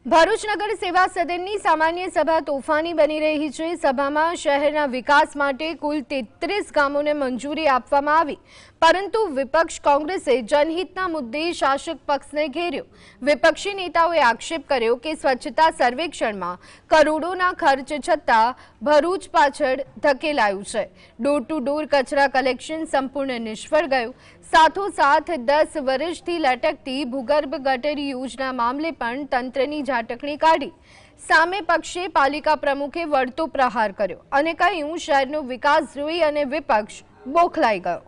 ભરૂચ નગર સેવા સદનની સામાન્ય સભા તોફાની બની રહી છે। સભામાં શહેરના વિકાસ માટે કુલ 33 ગામોને મંજૂરી આપવામાં આવી, પરંતુ વિપક્ષ કોંગ્રેસે જનહિતના મુદ્દે શાસક પક્ષને ઘેર્યો। વિપક્ષી નેતાઓએ આક્ષેપ કર્યો કે સ્વચ્છતા સર્વેક્ષણમાં કરોડોના ખર્ચ છતાં ભરૂચ પાછળ ધકેલાયું છે। ડોર ટુ ડોર કચરા કલેક્શન સંપૂર્ણ નિષ્ફળ ગયું। સાથોસાથ 10 વર્ષથી લટકતી ભૂગર્ભ ગટર યોજના મામલે પણ તંત્રની ઝાટકણી કાઢી। સામે પક્ષે પાલિકા પ્રમુખે વળતો પ્રહાર કર્યો અને કહ્યું શહેરનો વિકાસ જોઈ અને વિપક્ષ બોખલાઈ ગયો।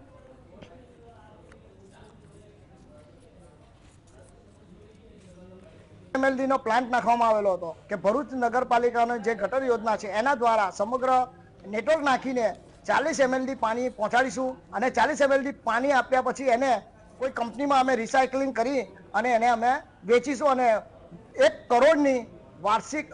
એમએલડી નો પ્લાન્ટ નાખવામાં આવેલો હતો કે ભરૂચ નગરપાલિકાનો જે ગટર યોજના છે એના દ્વારા સમગ્ર નેટવર્ક નાખીને 40 એમએલડી પાણી પહોંચાડીશું અને 40 એમએલડી પાણી આપ્યા પછી એને કોઈ કંપનીમાં અમે રિસાયકલિંગ કરી અને એને અમે વેચીશું અને 1 કરોડની વાર્ષિક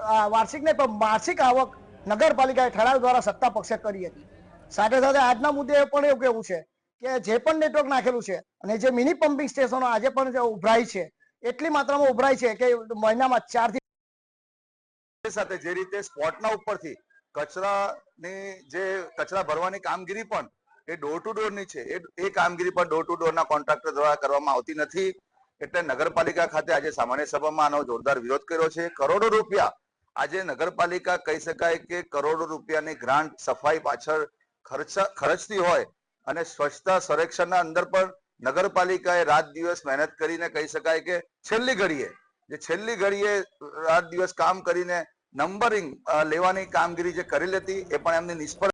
ને પણ માસિક આવક નગરપાલિકાએ ઠરાવ દ્વારા સત્તા પક્ષે કરી હતી। સાથે સાથે આજના મુદ્દે પણ એવું કહેવું છે કે જે પણ નેટવર્ક નાખેલું છે અને જે મિની પમ્પિંગ સ્ટેશનો આજે પણ જે ઉભરાય છે એટલી માત્રામાં ઉભરાય છે કે મહિનામાં 4 થી સાથે જે રીતે સ્પોટના ઉપરથી કચરા ભરવાની કામગીરી પણ એ ડોર ટુ ડોર ની છે, એ કામગીરી પણ ડોર ટુ ડોર ના કોન્ટ્રાક્ટર દ્વારા કરવામાં આવતી નથી। એટલે નગરપાલિકા ખાતે આજે સામાન્ય સભામાં આનો જોરદાર વિરોધ કર્યો છે। કરોડો રૂપિયા આજે નગરપાલિકા કહી શકાય કે કરોડો રૂપિયાની ગ્રાન્ટ સફાઈ પાછળ ખર્ચતી હોય અને સ્વચ્છતા સર્વેક્ષણના અંદર પણ નગરપાલિકાએ રાત દિવસ મહેનત કરીને કહી શકાય કે છેલ્લી ઘડીએ રાત દિવસ કામ કરીને નંબરિંગ લેવાની કામગીરી જે કરેલી હતી એ પણ એમની નિષ્ફળ